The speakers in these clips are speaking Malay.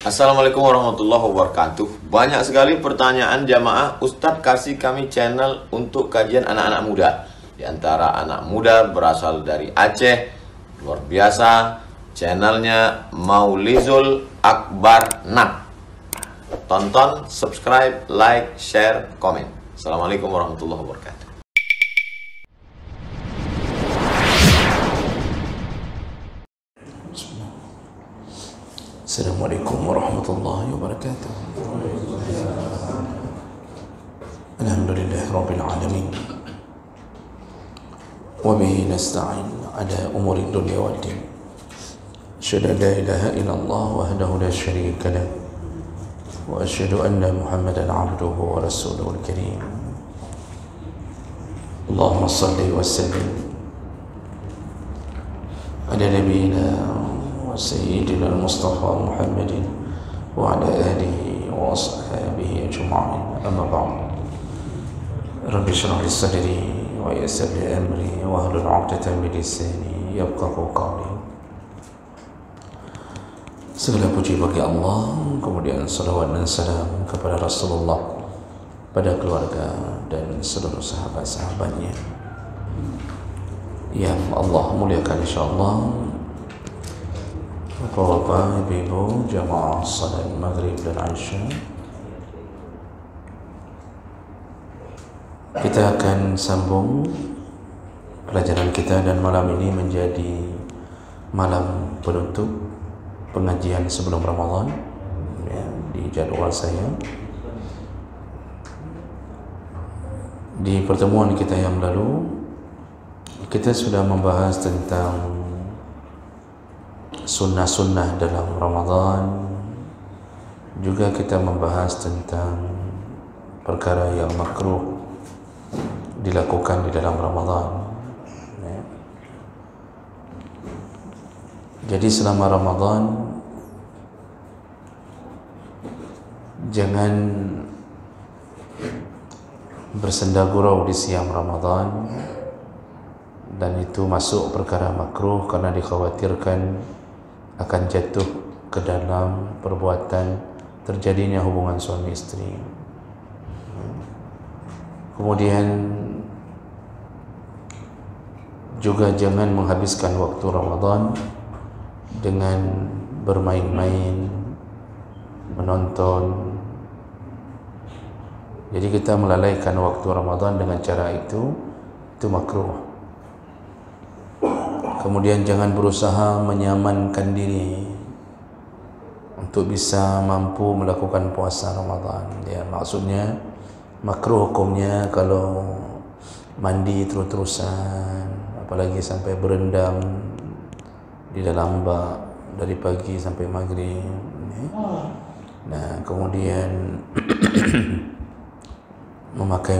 Assalamualaikum warahmatullahi wabarakatuh. Banyak sekali pertanyaan jamaah, Ustadz kasih kami channel untuk kajian anak-anak muda. Di antara anak muda berasal dari Aceh, luar biasa, channelnya Maulizul Akbar Nak. Tonton, subscribe, like, share, komen. Assalamualaikum warahmatullahi wabarakatuh. Assalamualaikum warahmatullahi wabarakatuh. Alhamdulillah rabbil alamin. Wa bihi nasta'in ala umuri dunya wad din. Asyhadu an la ilaha illallah wahdahu la syarika lah. Wa asyhadu anna Muhammadan 'abduhu wa rasuluhul karim. Allahumma shalli wa sallim ala nabiyyina سيدنا المصطفى محمد وعلى آله وأصحابه أجمعين. أما بعد، رب اشرح لي صدري ويسر لي أمري واحلل عقدة من لساني يفقهوا قولي. Segala puji bagi Allah, kemudian salawat dan salam kepada Rasulullah, pada keluarga dan seluruh sahabat-sahabatnya yang Allah muliakan insyaAllah. Bapak, ibu, jamaah salat maghrib dan Aisyah, kita akan sambung pelajaran kita, dan malam ini menjadi malam penutup pengajian sebelum Ramadan ya, di jadual saya. Di pertemuan kita yang lalu kita sudah membahas tentang sunnah-sunnah dalam Ramadan. Juga kita membahas tentang perkara yang makruh dilakukan di dalam Ramadan ya. Jadi selama Ramadan jangan bersenda gurau di siang Ramadan, dan itu masuk perkara makruh karena dikhawatirkan akan jatuh ke dalam perbuatan terjadinya hubungan suami istri. Kemudian juga jangan menghabiskan waktu Ramadan dengan bermain-main, menonton. Jadi kita melalaikan waktu Ramadan dengan cara itu makruh. Kemudian jangan berusaha menyamankan diri untuk bisa mampu melakukan puasa Ramadan ya. Maksudnya makruh hukumnya kalau mandi terus-terusan, apalagi sampai berendam di dalam bak dari pagi sampai maghrib ya. Nah, kemudian memakai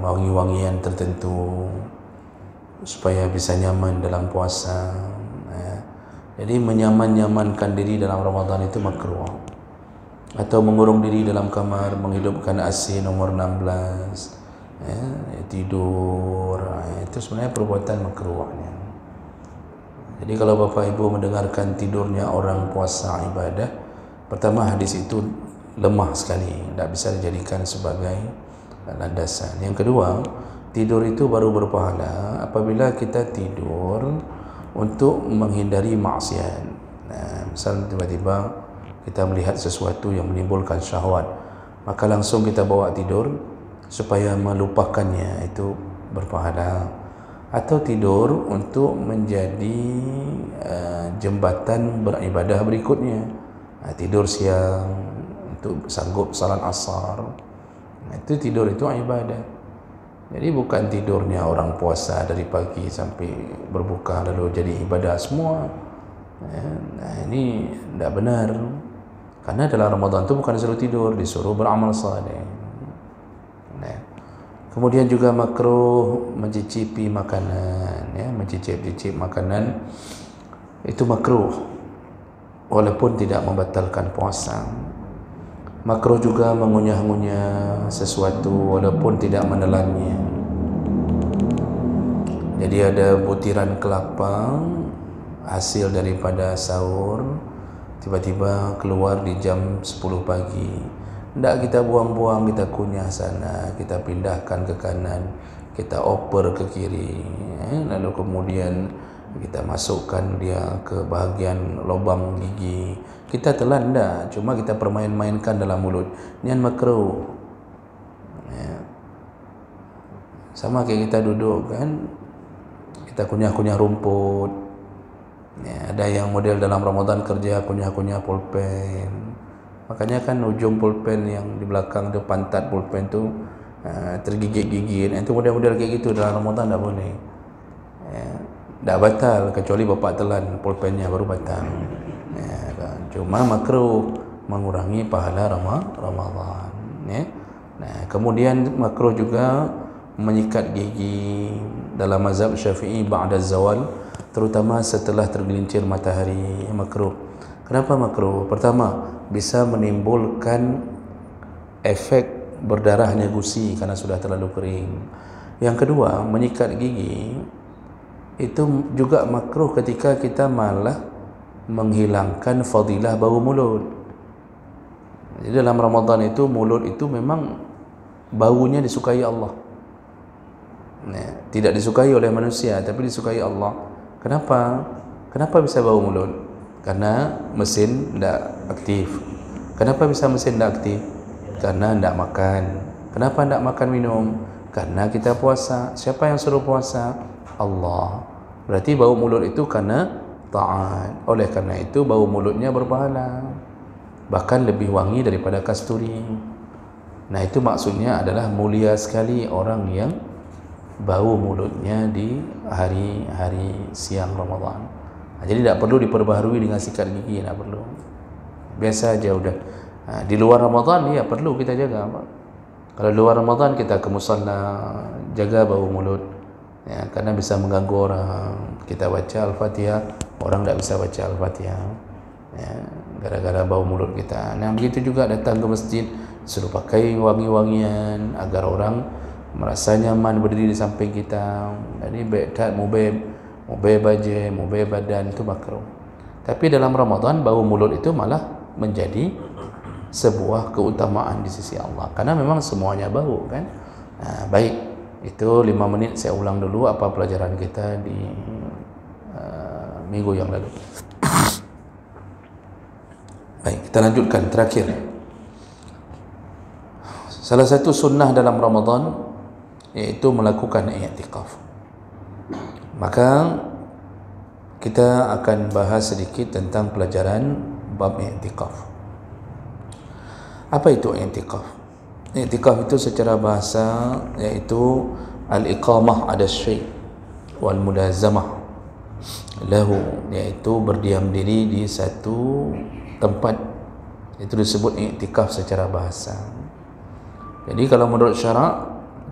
wangi-wangian tertentu supaya bisa nyaman dalam puasa ya. Jadi menyaman-nyamankan diri dalam Ramadan itu makruh. Atau mengurung diri dalam kamar, menghidupkan AC nomor 16 ya, tidur ya, itu sebenarnya perbuatan makruhnya. Jadi kalau Bapak Ibu mendengarkan tidurnya orang puasa ibadah, pertama hadis itu lemah sekali, tidak bisa dijadikan sebagai landasan. Yang kedua, tidur itu baru berpahala apabila kita tidur untuk menghindari maksiat. Nah, misal tiba-tiba kita melihat sesuatu yang menimbulkan syahwat, maka langsung kita bawa tidur supaya melupakannya, itu berpahala. Atau tidur untuk menjadi jembatan beribadah berikutnya. Nah, tidur siang untuk sanggup salat asar, nah, itu tidur itu ibadah. Jadi bukan tidurnya orang puasa dari pagi sampai berbuka lalu jadi ibadah semua. Nah, ini tidak benar. Karena dalam Ramadan itu bukan disuruh tidur, disuruh beramal saleh. Nah, kemudian juga makruh mencicipi makanan ya, mencicip-cicip makanan itu makruh walaupun tidak membatalkan puasa. Makruh juga mengunyah-ngunyah sesuatu walaupun tidak menelannya. Jadi ada butiran kelapa hasil daripada sahur, tiba-tiba keluar di jam 10 pagi. Tidak kita buang-buang, kita kunyah sana, kita pindahkan ke kanan, kita oper ke kiri, lalu kemudian kita masukkan dia ke bahagian lubang gigi. Kita telan dah, cuma kita permain-mainkan dalam mulut. Ini makruh. Sama kayak kita duduk kan, kita kunyah-kunyah rumput. Ada yang model dalam Ramadan kerja kunyah-kunyah pulpen. Makanya kan ujung pulpen yang di belakang tu, pantat pulpen tu tergigit-gigit. Itu model-model kayak gitu dalam Ramadan tak boleh. Tak batal kecuali bapak telan pulpennya baru batal. Cuma makruh mengurangi pahala Ramadan. Nah, kemudian makruh juga menyikat gigi dalam mazhab Syafi'i ba'da zawal, terutama setelah tergelincir matahari. Makruh. Kenapa makruh? Pertama, bisa menimbulkan efek berdarahnya gusi karena sudah terlalu kering. Yang kedua, menyikat gigi itu juga makruh ketika kita malah menghilangkan fadilah bau mulut. Jadi dalam Ramadan itu mulut itu memang baunya disukai Allah. Tidak disukai oleh manusia tapi disukai Allah. Kenapa? Kenapa bisa bau mulut? Karena mesin tidak aktif. Kenapa bisa mesin tidak aktif? Karena tidak makan. Kenapa tidak makan minum? Karena kita puasa. Siapa yang suruh puasa? Allah. Berarti bau mulut itu karena taat. Oleh karena itu bau mulutnya berpahala, bahkan lebih wangi daripada kasturi. Nah, itu maksudnya adalah mulia sekali orang yang bau mulutnya di hari-hari siang Ramadan. Jadi tidak perlu diperbaharui dengan sikat gigi, tidak perlu. Biasa aja udah. Di luar Ramadan ya perlu kita jaga. Kalau di luar Ramadan kita ke musalla, jaga bau mulut. Ya, karena bisa mengganggu orang. Kita baca Al-Fatihah, orang tidak bisa baca Al-Fatihah. Ya, gara-gara bau mulut kita. Nah, begitu juga datang ke masjid, suruh pakai wangi-wangian agar orang merasa nyaman berdiri di samping kita. Jadi bedat mubay baje, mubay badan itu makruh. Tapi dalam Ramadan bau mulut itu malah menjadi sebuah keutamaan di sisi Allah. Karena memang semuanya bau kan. Nah, baik. Itu 5 menit saya ulang dulu apa pelajaran kita di minggu yang lalu. Baik, kita lanjutkan terakhir. Salah satu sunnah dalam Ramadan yaitu melakukan i'tikaf. Maka kita akan bahas sedikit tentang pelajaran bab i'tikaf. Apa itu i'tikaf? I'tikaf itu secara bahasa yaitu al-iqamah ada syai' wal mulazamah lahu, yaitu berdiam diri di satu tempat. Itu disebut i'tikaf secara bahasa. Jadi kalau menurut syarak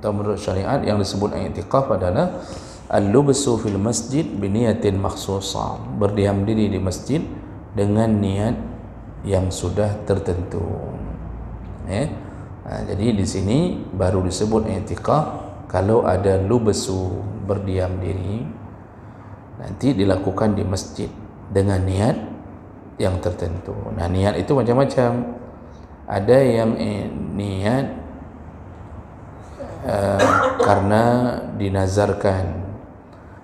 atau menurut syariat yang disebut i'tikaf adalah al-lubsu fil masjid biniyatin makhsusah, berdiam diri di masjid dengan niat yang sudah tertentu. Jadi di sini baru disebut i'tikaf kalau ada lubsu, berdiam diri, nanti dilakukan di masjid dengan niat yang tertentu. Nah, niat itu macam-macam. Ada yang niat karena dinazarkan,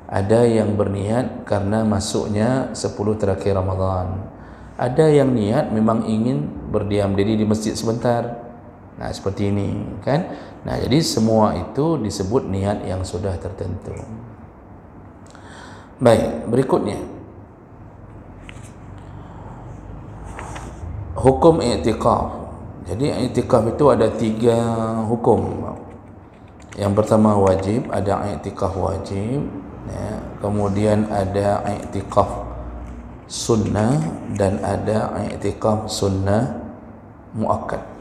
ada yang berniat karena masuknya 10 terakhir Ramadan, ada yang niat memang ingin berdiam diri di masjid sebentar. Nah, seperti ini kan. Nah, jadi semua itu disebut niat yang sudah tertentu. Baik, berikutnya hukum i'tikaf. Jadi i'tikaf itu ada 3 hukum. Yang pertama wajib, ada i'tikaf wajib, ya. Kemudian ada i'tikaf sunnah dan ada i'tikaf sunnah muakkad.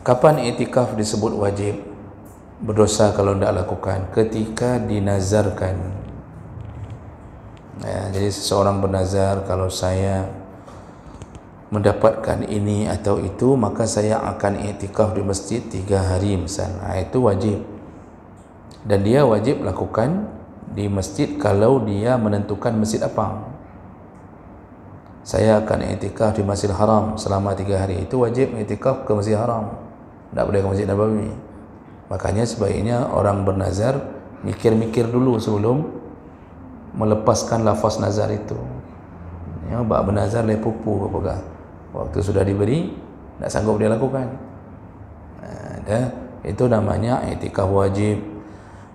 Kapan i'tikaf disebut wajib? Berdosa kalau tidak lakukan ketika dinazarkan. Jadi seseorang bernazar, kalau saya mendapatkan ini atau itu maka saya akan i'tikaf di masjid 3 hari misalnya. Itu wajib. Dan dia wajib lakukan di masjid kalau dia menentukan masjid apa. saya akan i'tikaf di Masjidil Haram selama 3 hari. Itu wajib i'tikaf ke Masjidil Haram, tak boleh ke Masjid Nabawi. Makanya sebaiknya orang bernazar mikir-mikir dulu sebelum melepaskan lafaz nazar itu. Ya, bab bernazar lepupu apa, waktu sudah diberi tak sanggup dia lakukan. Itu namanya i'tikaf wajib.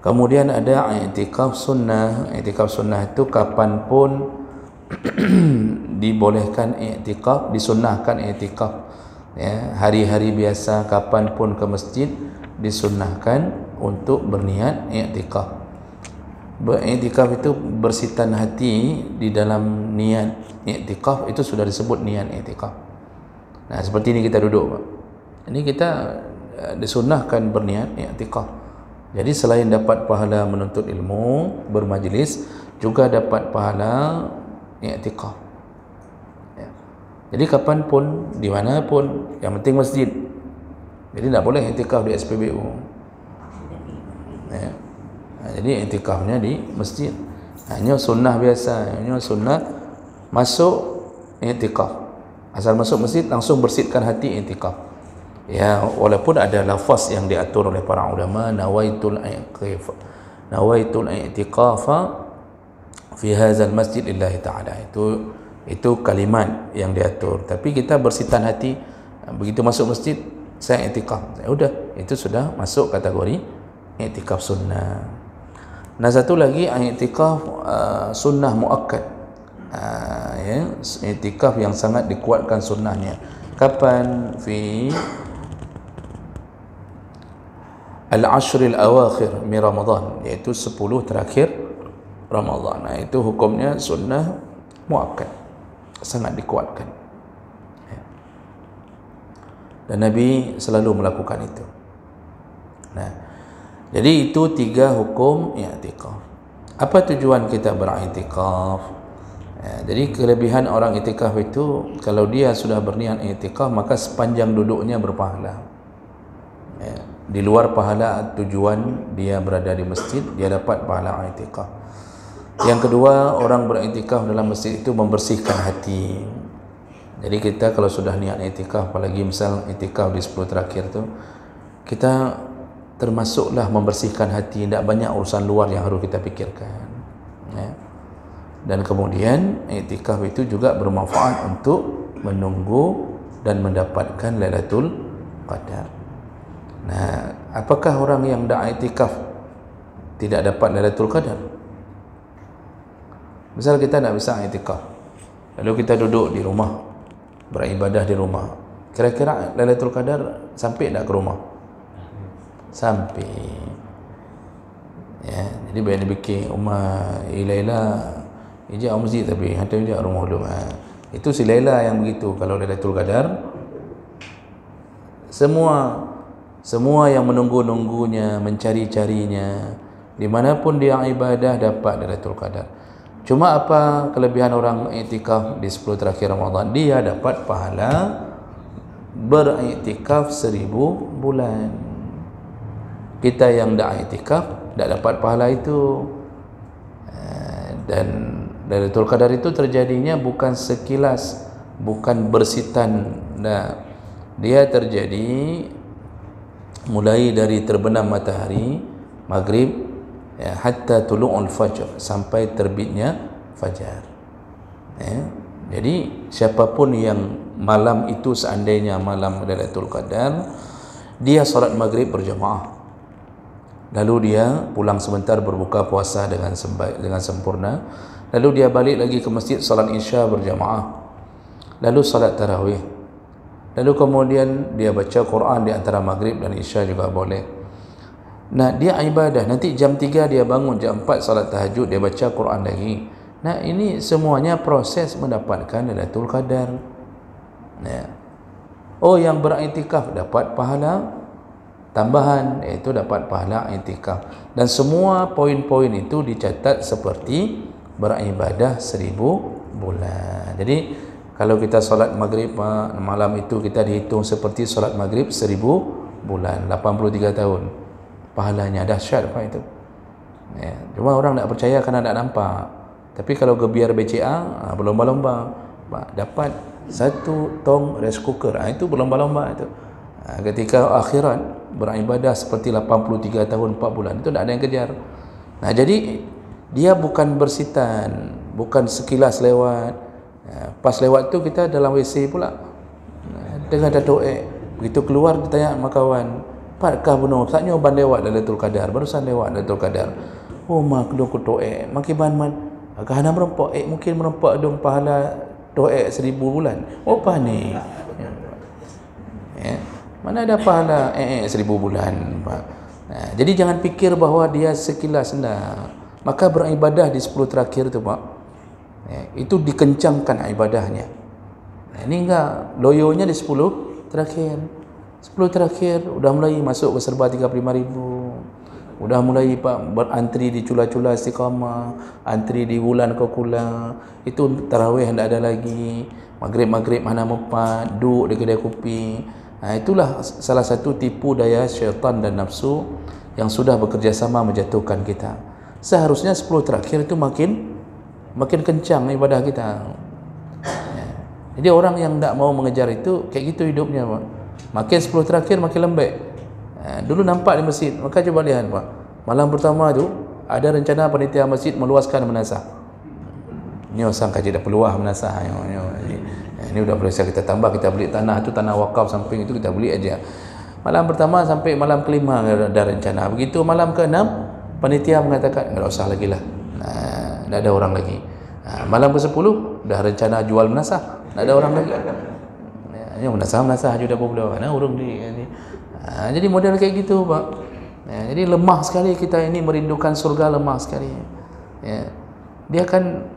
Kemudian ada i'tikaf sunnah. I'tikaf sunnah itu kapanpun dibolehkan i'tikaf, disunnahkan i'tikaf. Ya, hari-hari biasa kapanpun ke masjid disunnahkan untuk berniat i'tikaf. Beriktikaf itu bersitan hati di dalam niat i'tikaf, itu sudah disebut niat i'tikaf. Nah, seperti ini kita duduk, Pak. Ini kita disunnahkan berniat i'tikaf. Jadi selain dapat pahala menuntut ilmu, bermajlis, juga dapat pahala i'tikaf. Ya. Jadi kapanpun, dimanapun, yang penting masjid. Jadi tak boleh i'tikaf di SPBU. Ya. Jadi i'tikafnya di masjid. Hanya sunnah biasa, hanya sunnah masuk i'tikaf. Asal masuk masjid langsung bersihkan hati i'tikaf. Ya, walaupun ada lafaz yang diatur oleh para ulama, nawaitul i'tikafa fi hadzal masjid lillahi ta'ala. Itu kalimat yang diatur. Tapi kita bersihkan hati begitu masuk masjid, saya i'tikaf. Ya udah, itu sudah masuk kategori i'tikaf sunnah. Nah, satu lagi i'tikaf sunnah muakkad. Ya, i'tikaf yang sangat dikuatkan sunnahnya. Kapan? Fi al-ashril awakhir min Ramadan, iaitu 10 terakhir Ramadan. Nah, itu hukumnya sunnah muakkad, sangat dikuatkan. Dan Nabi selalu melakukan itu. Nah, jadi itu 3 hukum i'tikaf. Apa tujuan kita beriktikaf? Jadi kelebihan orang i'tikaf itu, kalau dia sudah berniat i'tikaf, maka sepanjang duduknya berpahala. Di luar pahala tujuan dia berada di masjid, dia dapat pahala i'tikaf. Yang kedua, orang beriktikaf dalam masjid itu membersihkan hati. Jadi kita kalau sudah niat i'tikaf, apalagi misal i'tikaf di 10 terakhir tu, kita termasuklah membersihkan hati, tidak banyak urusan luar yang harus kita pikirkan. Ya. Dan kemudian i'tikaf itu juga bermanfaat untuk menunggu dan mendapatkan Lailatul Qadar. Nah, apakah orang yang dah i'tikaf tidak dapat Lailatul Qadar? Misal kita tak bisa i'tikaf, lalu kita duduk di rumah, beribadah di rumah, kira-kira Lailatul Qadar sampai tak ke rumah? Sampai. Ya, jadi bayar fikir Umar Laila ijak masjid tapi hantar ijak rumah dulu. Itu si Laila yang begitu. Kalau Lailatul Qadar, semua yang menunggu-nunggunya, mencari-carinya, dimanapun dia ibadah dapat Lailatul Qadar. Cuma apa kelebihan orang i'tikaf di 10 terakhir Ramadan? Dia dapat pahala beriktikaf 1000 bulan. Kita yang tak i'tikaf tak dapat pahala itu. Dan Lailatul Qadar itu terjadinya bukan sekilas, bukan bersitan. Nah, dia terjadi mulai dari terbenam matahari maghrib, ya, hatta tulu'ul fajr, sampai terbitnya fajar. Ya. Jadi siapapun yang malam itu, seandainya malam Lailatul Qadar, dia solat maghrib berjamaah, lalu dia pulang sebentar berbuka puasa dengan sempurna, lalu dia balik lagi ke masjid solat isya berjamaah, lalu solat tarawih, lalu kemudian dia baca Quran di antara maghrib dan isya juga boleh. Nah, dia ibadah, nanti jam 3 dia bangun, jam 4 salat tahajud, dia baca Quran lagi. Nah, ini semuanya proses mendapatkan Lailatul Qadar. Ya. Oh, yang beriktikaf dapat pahala tambahan, iaitu dapat pahala iktikaf. Dan semua poin-poin itu dicatat seperti beribadah 1000 bulan. Jadi kalau kita solat maghrib malam itu, kita dihitung seperti solat maghrib 1000 bulan, 83 tahun. Pahalanya dahsyat Pak itu. Ya, cuma orang tak percaya kerana tak nampak. Tapi kalau gebiar BCA, berlomba-lomba dapat 1 tong rice cooker. Itu berlomba-lomba itu. Ketika akhirat beribadah seperti 83 tahun 4 bulan, itu tak ada yang kejar. Jadi dia bukan bersitan, bukan sekilas lewat. Pas lewat tu kita dalam WC pula, dengar Datuk begitu keluar kita tanya sama kawan, patkah benar saatnya ban lewat Lailatul Qadar, barusan lewat Lailatul Qadar. Oh mak dong kutuk makin ban man agak hana merempak mungkin merempak dong pahala doa 1000 bulan. Oh panik. Mana ada pahala 1000 bulan, Pak. Jadi jangan fikir bahawa dia sekilas senang. Maka beribadah di 10 terakhir tu, Pak. Itu dikencangkan ibadahnya. Ini enggak, loyonya di 10 terakhir. 10 terakhir udah mulai masuk ke serba 35.000. Udah mulai Pak berantri di cula-cula istiqamah, antri di bulan ke kula. Itu tarawih tidak ada lagi. Maghrib mana mempat, duduk di kedai kopi. Itulah salah satu tipu daya syaitan dan nafsu yang sudah bekerjasama menjatuhkan kita. Seharusnya 10 terakhir itu makin kencang ibadah kita. Jadi orang yang tidak mau mengejar itu kayak gitu hidupnya, Pak. Makin 10 terakhir makin lembek. Dulu nampak di masjid, maka coba lihat, Pak. Malam pertama tu ada rencana panitia masjid meluaskan menasah. Ini orang kaji dah peluah menasah. Ini udah boleh kita tambah, kita beli tanah tu, tanah wakaf samping itu kita beli aja. Malam pertama sampai malam kelima ada rencana. Begitu malam ke-6 panitia mengatakan enggak usah lagi lah. Tidak ada orang lagi. Malam ke-10 dah rencana jual menasah, tidak ada orang lagi. Ini menasah juga pula. Urung di. Jadi model kayak gitu, Pak. Jadi lemah sekali kita ini merindukan surga, lemah sekali. Dia kan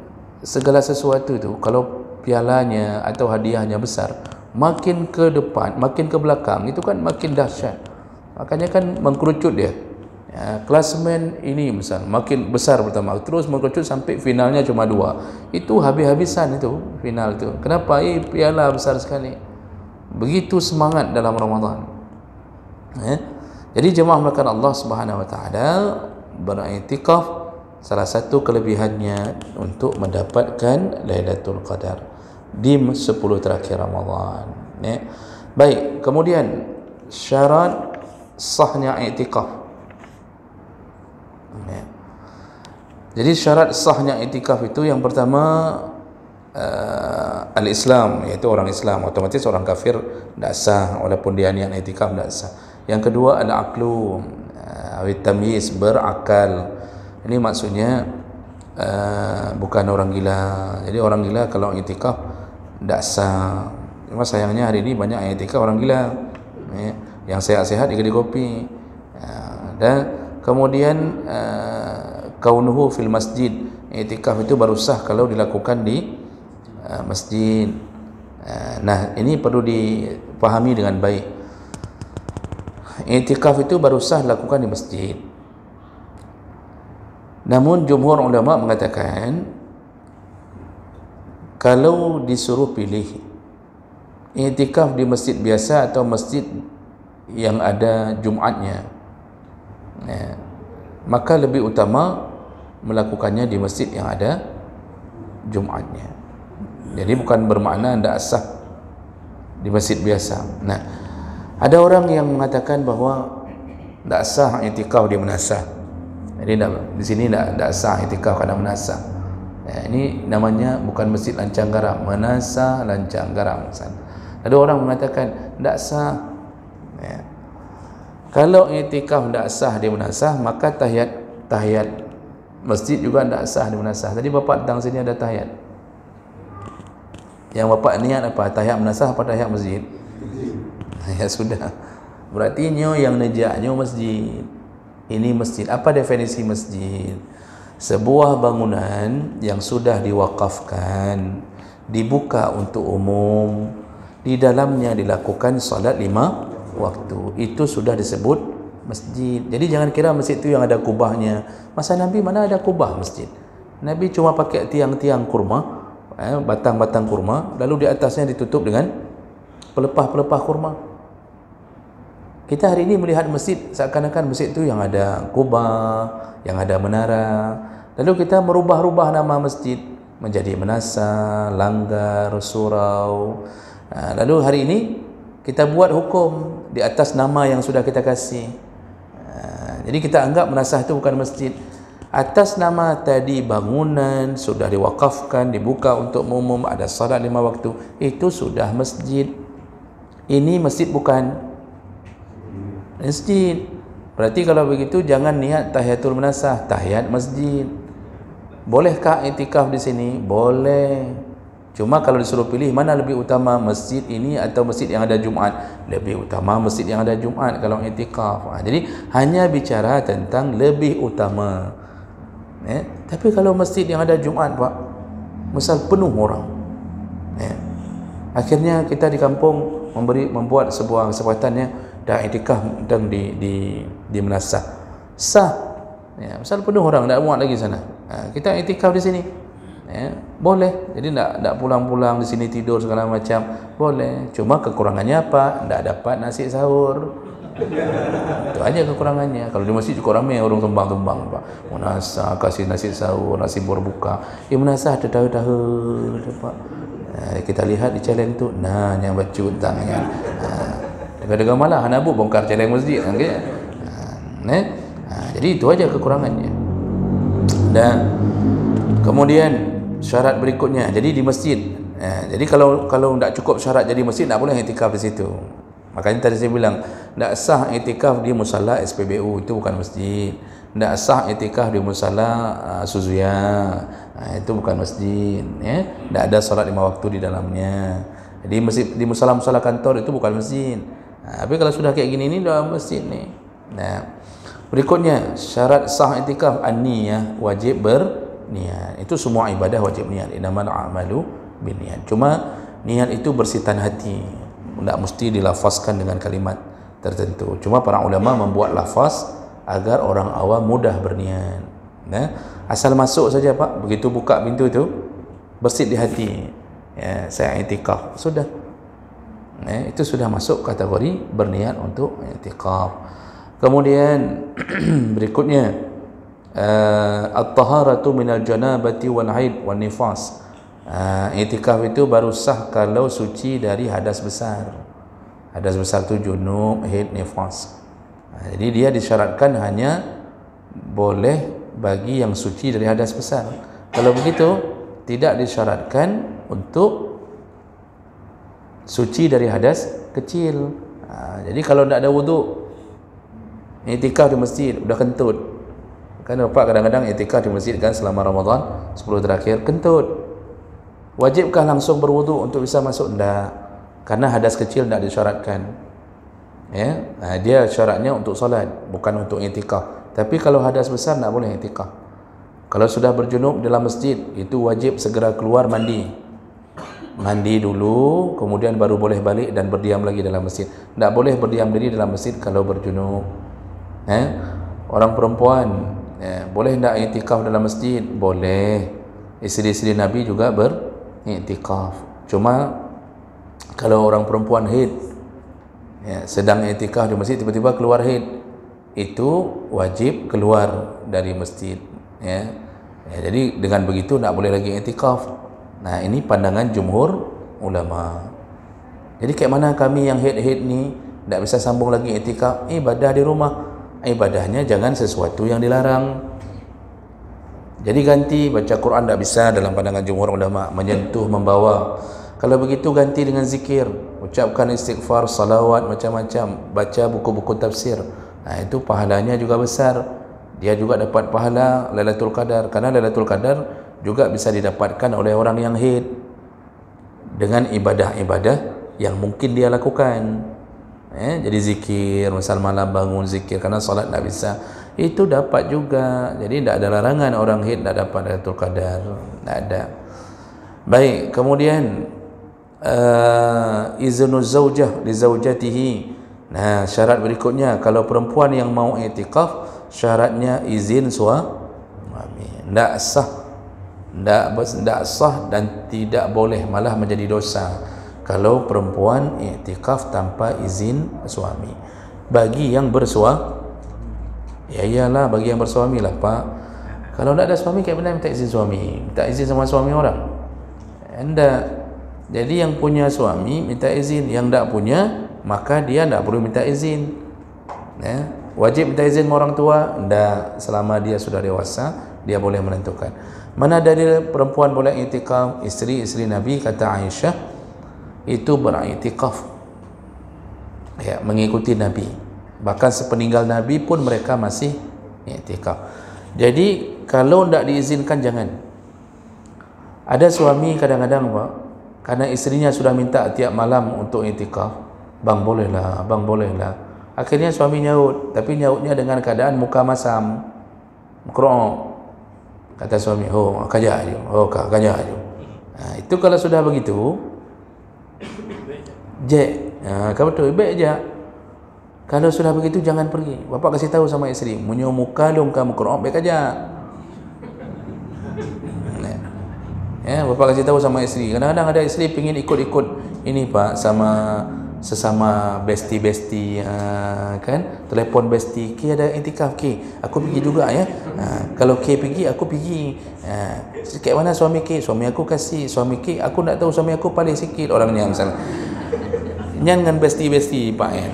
segala sesuatu itu kalau pialanya atau hadiahnya besar, makin ke depan, makin ke belakang itu kan makin dahsyat. Makanya kan mengkerucut dia. Klasemen ini misal makin besar pertama, terus mengkerucut sampai finalnya cuma 2. Itu habis-habisan itu final itu. Kenapa? Piala besar sekali. Begitu semangat dalam Ramadan. Jadi jemaah melakukan Allah Subhanahu wa taala beriktikaf, salah satu kelebihannya untuk mendapatkan Lailatul Qadar di 10 terakhir Ramadan. Baik, kemudian syarat sahnya iktikaf. Jadi syarat sahnya iktikaf itu yang pertama al-Islam, iaitu orang Islam. Otomatis orang kafir tidak sah walaupun dia niat iktikaf, tidak sah. Yang kedua al-aqlu, tamyiz, berakal. Ini maksudnya bukan orang gila. Jadi orang gila kalau iktikaf tidak sah. Cuma sayangnya hari ini banyak yang iktikaf orang gila, yang sehat-sehat di kedai kopi. Dan kemudian kaunuhu fil masjid, iktikaf itu baru sah kalau dilakukan di masjid. Nah, ini perlu dipahami dengan baik. Iktikaf itu baru sah dilakukan di masjid. Namun jumhur ulama mengatakan kalau disuruh pilih iktikaf di masjid biasa atau masjid yang ada Jumatnya, maka lebih utama melakukannya di masjid yang ada Jumatnya. Jadi bukan bermakna tidak sah di masjid biasa. Nah, ada orang yang mengatakan bahawa tidak sah iktikaf di menasah. Jadi di sini tidak sah iktikaf karena menasah. Ini namanya bukan masjid lancang garam, menasah lancang garam. Ada orang mengatakan tidak sah. Kalau iktikaf tidak sah di menasah, maka tahiyat masjid juga tidak sah di menasah. Tadi bapak datang sini ada tahiyat. Yang bapak niat apa? Tahiyat menasah apa tahiyat masjid? Ya sudah. Berarti yang nejaknya masjid. Ini masjid. Apa definisi masjid? Sebuah bangunan yang sudah diwakafkan, dibuka untuk umum, di dalamnya dilakukan salat 5 waktu. Itu sudah disebut masjid. Jadi jangan kira masjid itu yang ada kubahnya. Masa Nabi mana ada kubah masjid? Nabi cuma pakai tiang-tiang kurma, batang-batang kurma, lalu di atasnya ditutup dengan pelepah-pelepah kurma. Kita hari ini melihat masjid seakan-akan masjid itu yang ada kubah, yang ada menara. Lalu kita merubah-rubah nama masjid menjadi menasa, langgar, surau. Lalu hari ini kita buat hukum di atas nama yang sudah kita kasih. Jadi kita anggap menasah itu bukan masjid. Atas nama tadi bangunan sudah diwakafkan, dibuka untuk umum, ada salat 5 waktu, itu sudah masjid. Ini masjid bukan masjid. Berarti kalau begitu jangan niat tahiyatul menasah, tahiyat masjid. Bolehkah iktikaf di sini? Boleh. Cuma kalau disuruh pilih mana lebih utama, masjid ini atau masjid yang ada Jumaat, lebih utama masjid yang ada Jumaat kalau iktikaf. Jadi hanya bicara tentang lebih utama. Tapi kalau masjid yang ada Jumaat, Pak, misal penuh orang, akhirnya kita di kampung membuat sebuah kesempatannya dah iktikaf dan di menasah, sah. Misal penuh orang, tak muat lagi sana, kita iktikaf di sini, boleh. Jadi tak pulang-pulang di sini tidur segala macam, boleh. Cuma kekurangannya apa? Tak dapat nasi sahur. Itu aja kekurangannya. Kalau di masjid cukup ramai orang tumbang-tumbang, Pak. Menasah, kasih nasi sahur, nasi berbuka. Menasah ada tahu-tahu, Pak. Kita lihat di celeng tu, yang bacut tangannya. Dengar-dengar malah Hanabu bongkar celeng masjid. Jadi itu aja kekurangannya. Dan kemudian syarat berikutnya, jadi di masjid. Jadi kalau tak cukup syarat jadi masjid, tak boleh iktikaf di situ. Makanya tadi saya bilang, tak sah iktikaf di musalla SPBU, itu bukan masjid. Tak sah iktikaf di musalla Suzuya, itu bukan masjid. Tak ada salat 5 waktu di dalamnya. Jadi masjid di musalla-musalla kantor itu bukan masjid. Tapi kalau sudah kayak gini, ini dah masjid ni. Berikutnya syarat sah iktikaf an-niyah, wajib berniat. Itu semua ibadah wajib niat. Innamal a'malu binniyat. Cuma niat itu bersihkan hati. Tak mesti dilafazkan dengan kalimat tertentu. Cuma para ulama membuat lafaz agar orang awam mudah berniat. Asal masuk saja, Pak, begitu buka pintu itu bersih di hati, saya iktikaf, sudah. Itu sudah masuk kategori berniat untuk iktikaf. Kemudian berikutnya at-taharatu minal janabati wal haid wan nifas. Iktikaf itu baru sah kalau suci dari hadas besar. Hadas besar itu junub, haid, nifas. Jadi dia disyaratkan hanya boleh bagi yang suci dari hadas besar. Kalau begitu tidak disyaratkan untuk suci dari hadas kecil. Jadi kalau tidak ada wuduk, iktikaf di masjid udah kentut. Kan Bapak kadang-kadang iktikaf di masjid kan selama Ramadan 10 terakhir kentut. Wajibkah langsung berwuduk untuk bisa masuk? Tidak, karena hadas kecil tidak disyaratkan. Dia syaratnya untuk solat, bukan untuk iktikaf. Tapi kalau hadas besar tidak boleh iktikaf. Kalau sudah berjunub dalam masjid, itu wajib segera keluar mandi dulu, kemudian baru boleh balik dan berdiam lagi dalam masjid. Tak boleh berdiam diri dalam masjid kalau berjunub. Orang perempuan boleh tak iktikaf dalam masjid? Boleh. Isteri-isteri Nabi juga beriktikaf. Cuma kalau orang perempuan haid, sedang iktikaf di masjid, tiba-tiba keluar haid, itu wajib keluar dari masjid. Jadi dengan begitu tak boleh lagi iktikaf. Nah, ini pandangan jumhur ulama. Jadi kayak mana kami yang haid-haid ni tak bisa sambung lagi iktikaf? Ibadah di rumah, ibadahnya jangan sesuatu yang dilarang. Jadi ganti baca Quran tak bisa dalam pandangan jumhur ulama, menyentuh, membawa. Kalau begitu ganti dengan zikir, ucapkan istighfar, salawat, macam-macam, baca buku-buku tafsir. Nah, itu pahalanya juga besar. Dia juga dapat pahala Lailatul Qadar, karena Lailatul Qadar juga bisa didapatkan oleh orang yang haid dengan ibadah-ibadah yang mungkin dia lakukan. Jadi zikir, misal malam bangun zikir, karena salat tak bisa, itu dapat juga. Jadi tidak ada larangan orang haid tak dapat Lailatul Qadar, tak ada. Baik, kemudian iznuz zaujah li zaujatihi. Nah, syarat berikutnya, kalau perempuan yang mau iktikaf, syaratnya izin suami. Tak sah, tak sah dan tidak boleh, malah menjadi dosa kalau perempuan iktikaf tanpa izin suami. Bagi yang bersuami, ya iyalah, bagi yang bersuami lah, Pak. Kalau tak ada suami, kayak mana minta izin suami? Minta izin sama suami orang? Anda. Jadi yang punya suami minta izin, yang tak punya maka dia tak perlu minta izin. Ya. Wajib minta izin sama orang tua? Tak. Selama dia sudah dewasa, dia boleh menentukan. Mana dalil perempuan boleh i'tikaf? Isteri-isteri Nabi, kata Aisyah, itu beriktikaf, ya, mengikuti Nabi. Bahkan sepeninggal Nabi pun mereka masih i'tikaf. Jadi kalau tidak diizinkan, jangan. Ada suami kadang-kadang, Pak, karena istrinya sudah minta tiap malam untuk i'tikaf, bang bolehlah, bang bolehlah. Akhirnya suami nyaut, tapi nyautnya dengan keadaan muka masam, Qur'an. Kata suami, oh kajak aja, oh kajak aja. Nah, itu kalau sudah begitu, jek, kau betul, baik je. Kalau sudah begitu jangan pergi. Bapak kasih tahu sama isteri, munyo muka dong kamu Qur'an baik aja. Ya, bapak kasih tahu sama isteri. Kadang-kadang ada isteri pengin ikut-ikut ini, Pak, sama sesama besti-besti, kan, telepon besti, Ki ada i'tikaf Ki, aku pergi juga ya. Kalau Ki pergi, aku pergi. Kayak mana suami Ki? Suami aku kasih. Suami Ki, aku tak tahu, suami aku paling sikit orangnya misalnya. Jangan besti-besti, Pak, ya.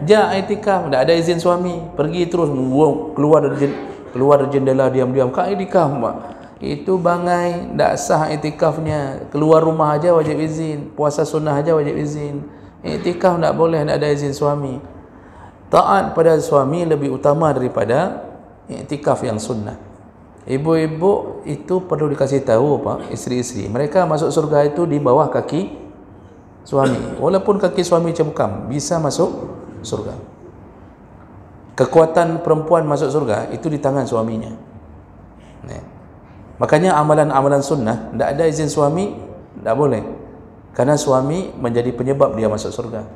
Ja i'tikaf, tak ada izin suami, pergi terus keluar dari jendela diam-diam, Kak i'tikaf, Pak. Itu bangai, tak sah i'tikafnya. Keluar rumah aja wajib izin, puasa sunnah aja wajib izin. I'tikaf tak boleh, tak ada izin suami. Taat pada suami lebih utama daripada i'tikaf yang sunnah. Ibu-ibu itu perlu dikasih tahu, Pak, isteri-isteri, mereka masuk surga itu di bawah kaki suami. Walaupun kaki suami cebukam, bisa masuk surga. Kekuatan perempuan masuk surga itu di tangan suaminya. Makanya amalan-amalan sunnah tidak ada izin suami, tidak boleh, karena suami menjadi penyebab dia masuk surga.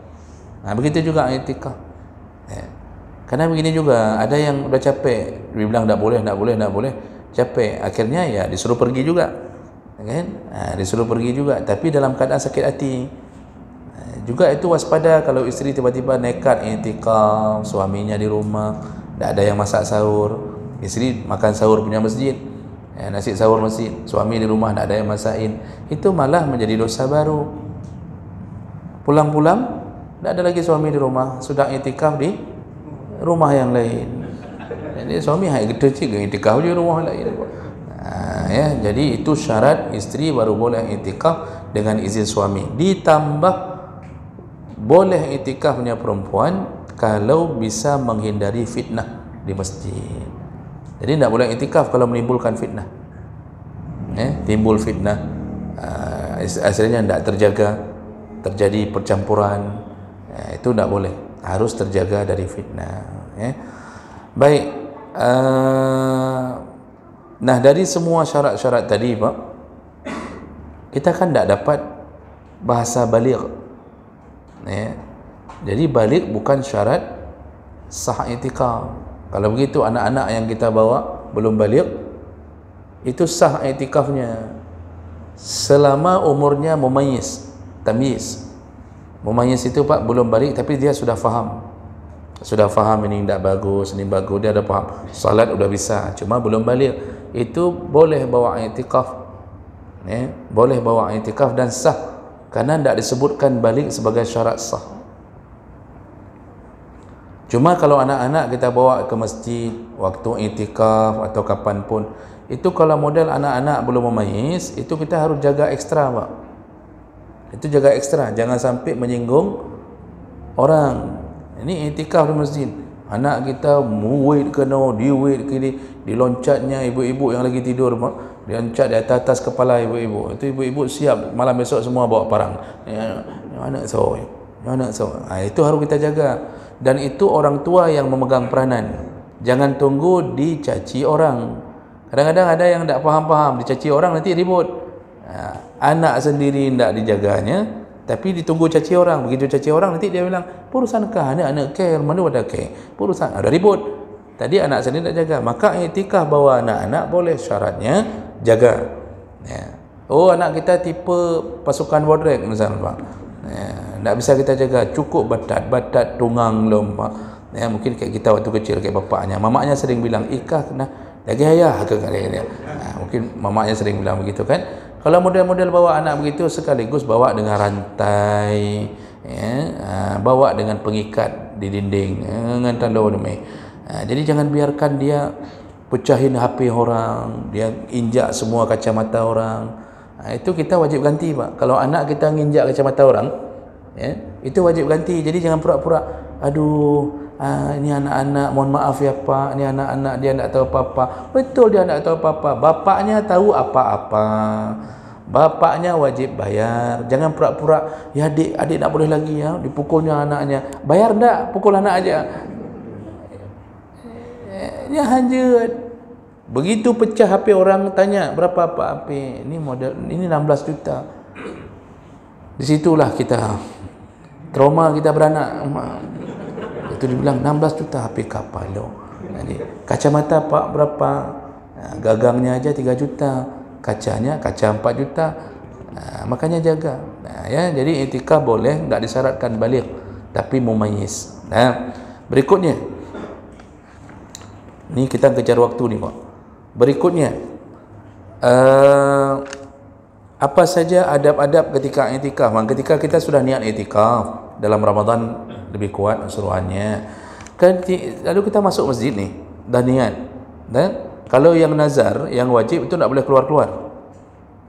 Nah, begitu juga i'tikaf. Karena begini juga, ada yang udah capek, dia bilang tak boleh, tak boleh, tak boleh, capek, akhirnya ya disuruh pergi juga, kan? Disuruh pergi juga, tapi dalam keadaan sakit hati. Juga itu waspada kalau isteri tiba-tiba nekat i'tikaf, suaminya di rumah, tak ada yang masak sahur, isteri makan sahur punya masjid, nasi sahur masjid, suami di rumah tak ada yang masakin, itu malah menjadi dosa baru. Pulang-pulang tak ada lagi suami di rumah, sudah i'tikaf di rumah yang lain. Jadi suami hai gede cik i'tikaf di rumah lain. Ya, jadi itu syarat isteri baru boleh i'tikaf dengan izin suami. Ditambah boleh i'tikafnya perempuan kalau bisa menghindari fitnah di masjid. Jadi tidak boleh i'tikaf kalau menimbulkan fitnah. Timbul fitnah, asalnya tidak terjaga, terjadi percampuran, itu tidak boleh, harus terjaga dari fitnah. Baik, nah dari semua syarat-syarat tadi, Pak, kita kan tidak dapat bahasa baligh. Jadi baligh bukan syarat sah i'tikaf. Kalau begitu anak-anak yang kita bawa belum baligh, itu sah i'tikafnya selama umurnya mumayyiz, tamyiz. Mumayyiz itu, Pak, belum baligh tapi dia sudah faham. Sudah faham ini tidak bagus, ini bagus, dia ada faham. Salat sudah bisa, cuma belum baligh. Itu boleh bawa i'tikaf. Boleh bawa i'tikaf dan sah, karena tidak disebutkan baligh sebagai syarat sah. Cuma kalau anak-anak kita bawa ke masjid waktu i'tikaf atau kapanpun, itu kalau model anak-anak belum memayyiz, itu kita harus jaga ekstra, Pak. Itu jaga ekstra, jangan sampai menyinggung orang. Ini i'tikaf di masjid, anak kita muwid kena, diwid kini, diloncatnya ibu-ibu yang lagi tidur, Pak, diloncat di atas kepala ibu-ibu. Itu ibu-ibu siap malam besok semua bawa parang. Anak so, anak so. Itu harus kita jaga. Dan itu orang tua yang memegang peranan. Jangan tunggu dicaci orang. Kadang-kadang ada yang tak faham-faham, dicaci orang nanti ribut. Anak sendiri tidak dijaganya, tapi ditunggu caci orang. Begitu caci orang nanti dia bilang, "Purusankah anak-anak care, mana ada care? Purusan." Ada ribut. Tadi anak sendiri tak jaga. Maka i'tikaf bawa anak-anak boleh, syaratnya jaga. Oh, anak kita tipe pasukan Bodrek misalnya, Pak. Tak bisa kita jaga, cukup batat tunggang lom, Pak. Mungkin kayak kita waktu kecil, kayak bapaknya, mamaknya sering bilang, "Ikah kena Jaga ayah ke dia. Mungkin mamaknya sering bilang begitu kan. Kalau model-model bawa anak begitu, sekaligus bawa dengan rantai, bawa dengan pengikat di dinding, dengan tandau demi. Jadi jangan biarkan dia pecahin HP orang, dia injak semua kacamata orang. Itu kita wajib ganti, Pak. Kalau anak kita nginjak kacamata orang, itu wajib ganti. Jadi jangan pura-pura, aduh, ini anak-anak, mohon maaf ya Pak, ini anak-anak dia tak tahu apa-apa. Betul, dia tak tahu apa-apa. Bapaknya tahu apa-apa. Bapaknya wajib bayar. Jangan pura-pura, ya adik tak boleh lagi ya, dipukulnya anaknya. Bayar tak? Pukul anak aja. Ya hanjut. Begitu pecah HP orang, tanya berapa Pak HP? Ini model, ini 16 juta. Disitulah kita trauma kita beranak. Itu dibilang 16 juta HP kapal lo. Jadi kacamata Pak berapa? Gagangnya aja 3 juta, kacanya kaca 4 juta. Makanya jaga. Ya, jadi i'tikaf boleh, enggak disyaratkan balik, tapi mumayyiz. Berikutnya. Ni kita kejar waktu ni, Pak. Berikutnya, apa saja adab-adab ketika i'tikaf? Ketika kita sudah niat i'tikaf dalam Ramadan, lebih kuat suruhannya. Lalu kita masuk masjid ni, dah niat. Dan kalau yang nazar, yang wajib itu tak boleh keluar-keluar.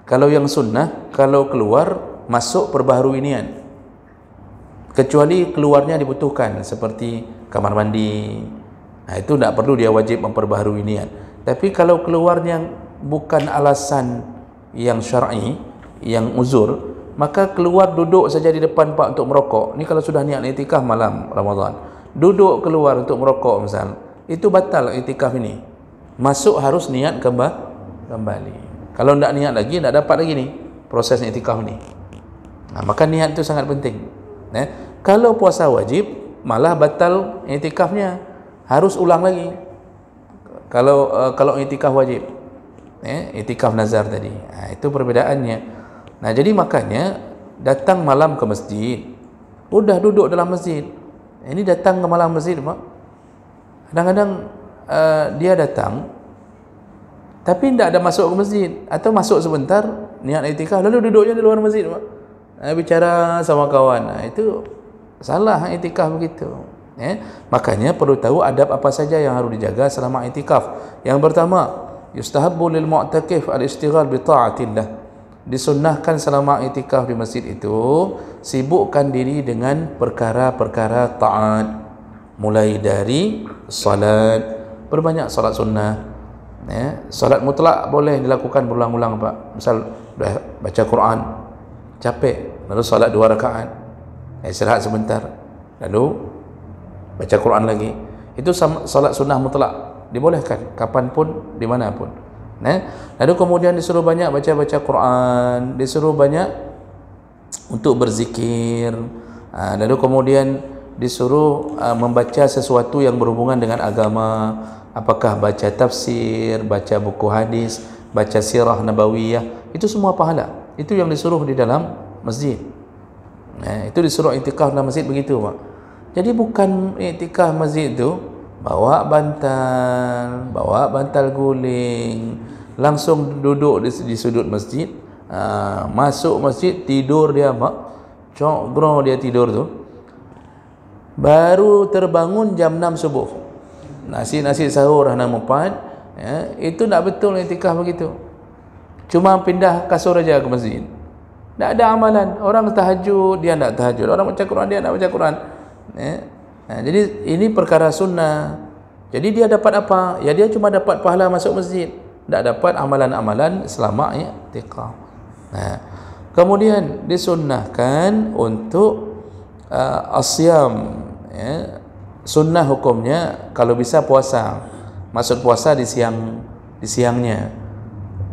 Kalau yang sunnah, kalau keluar masuk perbaharui niat. Kecuali keluarnya dibutuhkan seperti kamar mandi. Itu tak perlu dia wajib memperbaharui niat. Tapi kalau keluarnya bukan alasan yang syar'i, yang uzur, maka keluar duduk saja di depan Pak untuk merokok. Ni kalau sudah niat i'tikaf malam Ramadan, duduk keluar untuk merokok misal, itu batal i'tikaf ini. Masuk harus niat kembali. Kalau tidak niat lagi, tidak dapat lagi ni proses i'tikaf ni. Maka niat itu sangat penting. Kalau puasa wajib, malah batal i'tikafnya, harus ulang lagi. Kalau i'tikaf wajib, i'tikaf nazar tadi, itu perbedaannya. Nah, jadi makanya datang malam ke masjid, udah duduk dalam masjid. Ini datang ke malam masjid, Pak. Kadang-kadang dia datang, tapi tidak ada masuk ke masjid, atau masuk sebentar niat i'tikaf, lalu duduknya di luar masjid, Pak. Bicara sama kawan, itu salah i'tikaf begitu. Makanya perlu tahu adab apa saja yang harus dijaga selama i'tikaf. Yang pertama, yustahabbu lil mu'takif al-ishtighal bi ta'atillah. Disunnahkan selama i'tikaf di masjid itu sibukkan diri dengan perkara-perkara taat, mulai dari salat, berbanyak salat sunnah. Salat mutlak boleh dilakukan berulang-ulang, Pak. Misal baca Quran, capek, lalu salat 2 rakaat, istirahat sebentar, lalu baca Quran lagi. Itu salat sunnah mutlak, dibolehkan kapanpun, dimanapun. Lalu kemudian disuruh banyak baca-baca Quran, disuruh banyak untuk berzikir. Lalu kemudian disuruh membaca sesuatu yang berhubungan dengan agama. Apakah baca tafsir, baca buku hadis, baca sirah nabawiyah, itu semua pahala. Itu yang disuruh di dalam masjid. Itu disuruh i'tikaf dalam masjid begitu, Pak. Jadi bukan i'tikaf masjid itu bawa bantal guling, langsung duduk di sudut masjid, masuk masjid tidur dia, Pak. Cokro dia tidur tu. Baru terbangun jam 6 subuh. Nasi sahur dah 6.4, itu tak betul i'tikaf begitu. Cuma pindah kasur aja ke masjid. Tak ada amalan. Orang tahajud, dia tak tahajud. Orang baca Quran, dia tak baca Quran. Jadi ini perkara sunnah. Jadi dia dapat apa? Ya dia cuma dapat pahala masuk masjid, tak dapat amalan-amalan selama i'tikaf. Kemudian disunnahkan untuk asyam. Sunnah hukumnya kalau bisa puasa. Maksud puasa di siangnya.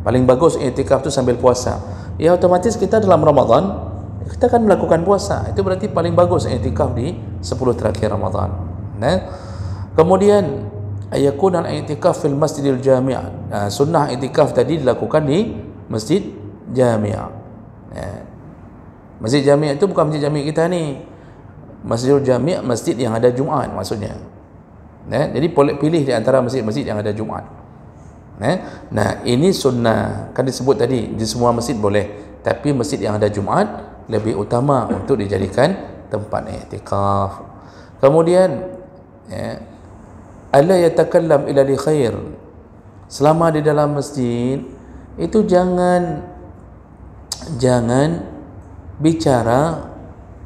Paling bagus i'tikaf tu sambil puasa. Ya otomatis kita dalam Ramadan kita akan melakukan puasa. Itu berarti paling bagus i'tikaf di 10 terakhir Ramadan. Kemudian ayakun al-i'tikaf fil masjidil jami'. Sunnah i'tikaf tadi dilakukan di masjid jami'. Masjid jami' itu bukan masjid jami' kita ni. Masjidul jami', masjid yang ada Jumaat maksudnya. Jadi boleh pilih di antara masjid-masjid yang ada Jumaat. Nah, ini sunnah. Kan disebut tadi di semua masjid boleh, tapi masjid yang ada Jumaat lebih utama untuk dijadikan tempat i'tikaf. Kemudian alla yatakallam illa li khair. Selama di dalam masjid itu jangan bicara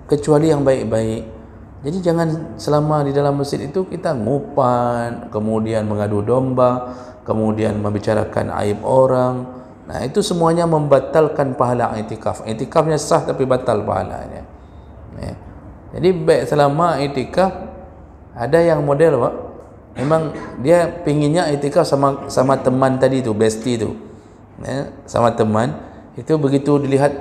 kecuali yang baik-baik. Jadi jangan selama di dalam masjid itu kita ngupan, kemudian mengadu domba, kemudian membicarakan aib orang. Nah, itu semuanya membatalkan pahala i'tikaf. I'tikafnya sah tapi batal pahalanya. Jadi baik selama i'tikaf, ada yang model Pak, memang dia pinginnya i'tikaf sama teman tadi tu, bestie tu. Sama teman, itu begitu dilihat,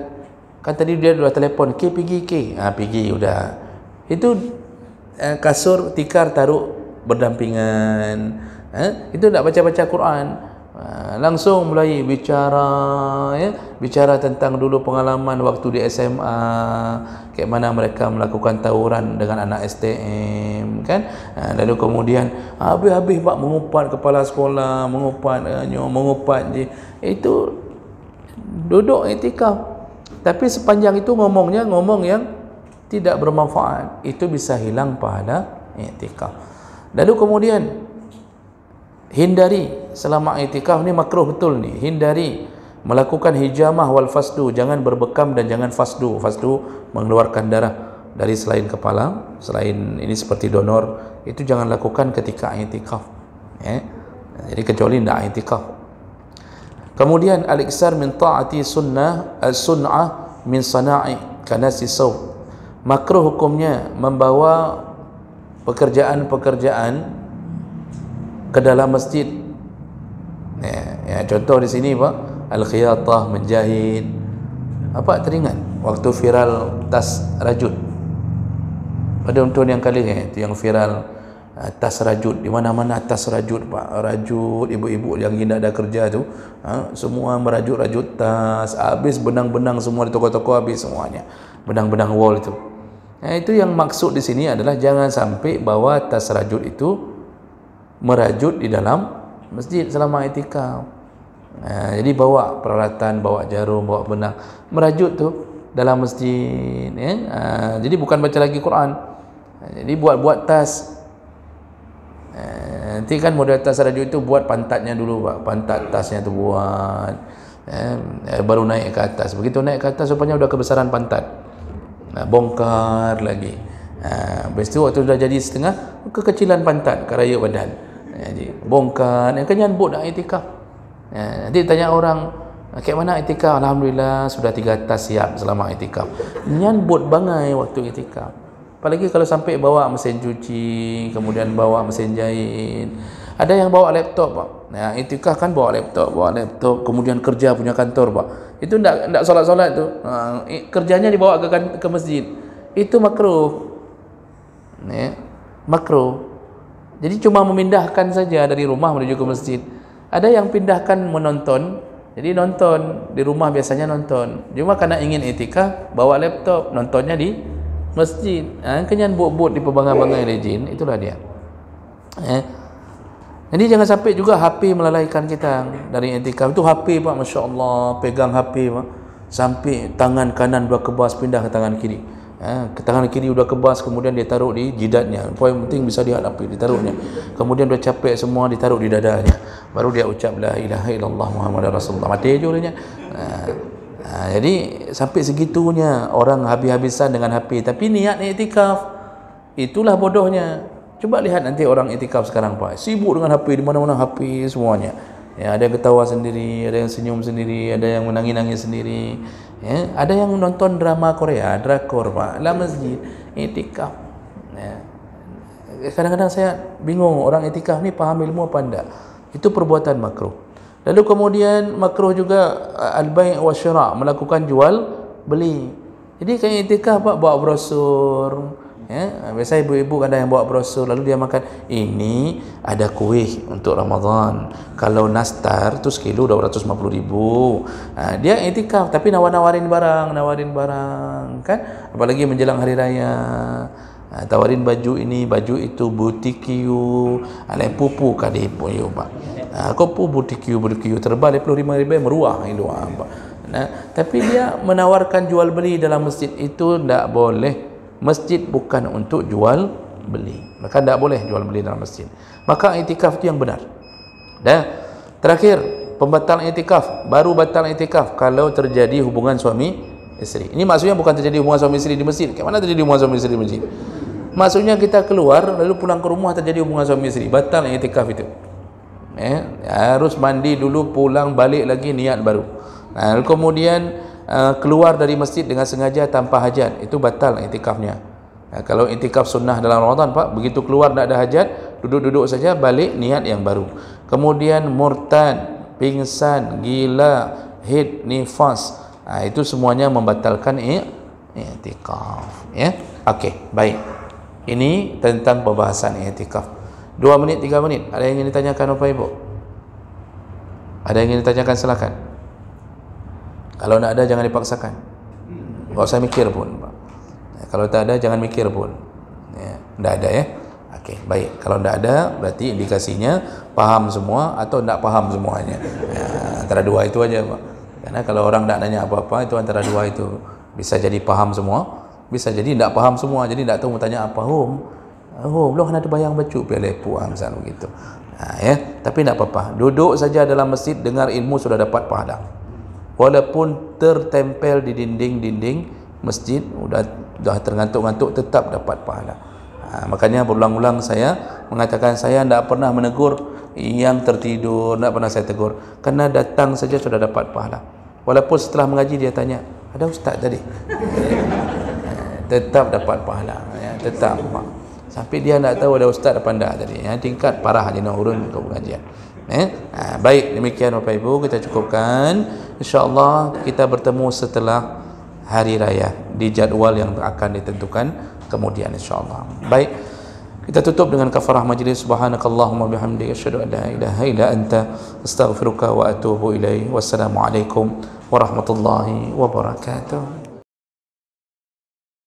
kan tadi dia sudah telefon, pergi, pergi udah. Itu kasur tikar taruh berdampingan, itu tak baca-baca Quran, langsung mulai bicara, bicara tentang dulu pengalaman waktu di SMA, kayak mana mereka melakukan tawuran dengan anak STM, kan. Lalu kemudian habis-habis Pak mengupat kepala sekolah, mengupat itu duduk i'tikaf. Tapi sepanjang itu ngomong yang tidak bermanfaat, itu bisa hilang pahala i'tikaf. Lalu kemudian hindari selama i'tikaf ni makruh betul ni, hindari melakukan hijamah wal fasdu, jangan berbekam dan jangan fasdu. Fasdu mengeluarkan darah dari selain kepala, selain ini seperti donor, itu jangan lakukan ketika i'tikaf. Jadi kecuali tidak i'tikaf. Kemudian al-iksar min ta'ati sunnah as-sun'ah min sana'i kanasi saw. Makruh hukumnya membawa pekerjaan-pekerjaan ke dalam masjid. Contoh di sini Pak, al-khiyatah, menjahit. Apa teringat waktu viral tas rajut? Pada tahun yang kali itu yang viral tas rajut, di mana-mana tas rajut Pak, rajut ibu-ibu yang tidak ada kerja tu, semua merajut-rajut tas, habis benang-benang semua di toko-toko, habis semuanya benang-benang wall itu. Itu yang maksud di sini adalah jangan sampai bawa tas rajut itu merajut di dalam masjid selama i'tikaf. Jadi bawa peralatan, bawa jarum, bawa benang, merajut tu dalam masjid. Jadi bukan baca lagi Quran. Jadi buat tas. Nanti kan model tas rajut itu buat pantatnya dulu Pak, pantat tasnya tu buat, baru naik ke atas. Begitu naik ke atas rupanya sudah kebesaran pantat, bongkar lagi. Habis tu waktu sudah jadi setengah, kekecilan pantat, keraya badan. Jadi bongkar, yang kenyambut nak i'tikaf. Nanti tanya orang, kayak mana i'tikaf? Alhamdulillah sudah 3 tas siap selama i'tikaf. Nyambut bangai waktu i'tikaf. Apalagi kalau sampai bawa mesin cuci, kemudian bawa mesin jahit. Ada yang bawa laptop Pak. I'tikaf kan bawa laptop, kemudian kerja punya kantor Pak. Itu enggak solat-solat tu. Kerjanya dibawa ke masjid. Itu makruh. Makruh. Jadi cuma memindahkan saja dari rumah menuju ke masjid. Ada yang pindahkan menonton. Jadi nonton di rumah, biasanya nonton. Cuma karena ingin i'tikaf, bawa laptop, nontonnya di masjid. Kenyan buat-buat di pebangai-bangai rejin, itulah dia. Jadi jangan sampai juga HP melalaikan kita dari i'tikaf. Itu HP Pak, Masya Allah, pegang HP Pak, sampai tangan kanan sudah kebas pindah ke tangan kiri. Ke tangan kiri sudah kebas, kemudian dia taruh di jidatnya. Poin penting bisa dihadapi, ditaruhnya. Kemudian dia capek semua, ditaruh di dadanya. Baru dia ucap la ilaha illallah Muhammadar Rasulullah. Mati aja orangnya. Jadi sampai segitunya orang habis-habisan dengan HP, tapi niat i'tikaf. Itulah bodohnya. Coba lihat nanti orang i'tikaf sekarang Pak, sibuk dengan HP, di mana-mana HP semuanya. Ada yang ketawa sendiri, ada yang senyum sendiri, ada yang menangis-nangis sendiri. Ada yang menonton drama Korea, drakor Pak, dalam masjid i'tikaf. Kadang-kadang saya bingung, orang i'tikaf ni paham ilmu apa enggak? Itu perbuatan makruh. Lalu kemudian makruh juga al-bai' wa syira', melakukan jual beli. Jadi kayak i'tikaf Pak, bawa brosur. Biasa ibu-ibu ada yang bawa brosur, lalu dia makan, ini ada kuih untuk Ramadan, kalau nastar tu sekilo 250.000. Dia i'tikaf tapi nawarin barang kan, apalagi menjelang hari raya. tawarin baju ini, baju itu, butikiu, alai pupu kadi pun yo ba. Kau pu butikiu terbal 25,000 meruah itu apa. Nah, tapi dia menawarkan jual beli dalam masjid itu tidak boleh. Masjid bukan untuk jual beli. Maka tidak boleh jual beli dalam masjid. Maka iktikaf itu yang benar. Dan terakhir, pembatal iktikaf, baru batal iktikaf kalau terjadi hubungan suami isteri. Ini maksudnya bukan terjadi hubungan suami isteri di masjid. Bagaimana terjadi hubungan suami isteri di masjid? Maksudnya kita keluar lalu pulang ke rumah terjadi hubungan suami isteri, batal iktikaf itu. Harus mandi dulu, pulang balik lagi niat baru. Kemudian keluar dari masjid dengan sengaja tanpa hajat, itu batal iktikafnya. Kalau iktikaf sunnah dalam Ramadan, Pak, begitu keluar tidak ada hajat, duduk-duduk saja, balik niat yang baru. Kemudian murtad, pingsan, gila, haid, nifas, itu semuanya membatalkan iktikaf. Ya, okey, baik. Ini tentang pembahasan iktikaf. 2 menit, 3 menit. Ada yang ingin ditanyakan Bapak Ibu? Ada yang ingin ditanyakan, silakan. Kalau tidak ada jangan dipaksakan. Tak usah mikir pun, Pak. Kalau tak ada jangan mikir pun. Tidak ada ya. Okey, baik. Kalau tidak ada berarti indikasinya paham semua atau tidak paham semuanya. Antara dua itu aja, Pak. Karena kalau orang tidak nanya apa-apa, itu antara dua itu. Bisa jadi paham semua, bisa jadi tidak paham semua. Jadi tidak tahu mau tanya apa. Belum ada bayang baju pelepu misal begitu. Ya, tapi tidak apa-apa. Duduk saja dalam masjid, dengar ilmu sudah dapat pahala. Walaupun tertempel di dinding-dinding masjid, sudah terngantuk-ngantuk, tetap dapat pahala. Makanya berulang-ulang saya mengatakan saya tidak pernah menegur yang tertidur, tidak pernah saya tegur, karena datang saja sudah dapat pahala. Walaupun setelah mengaji dia tanya, ada ustaz tadi? Tetap dapat pahala, tetap. Sampai dia tidak tahu ada ustaz apa tidak tadi. Tingkat parah dia nak urun ke pengajian. Baik, demikian Bapak Ibu, kita cukupkan. InsyaAllah kita bertemu setelah hari raya di jadual yang akan ditentukan kemudian insyaAllah. Baik, kita tutup dengan kafarah majlis. Subhanakallahumma bihamdika asyhadu an la ilaha illa anta astaghfiruka wa atubu ilaik. Wassalamualaikum warahmatullahi wabarakatuh.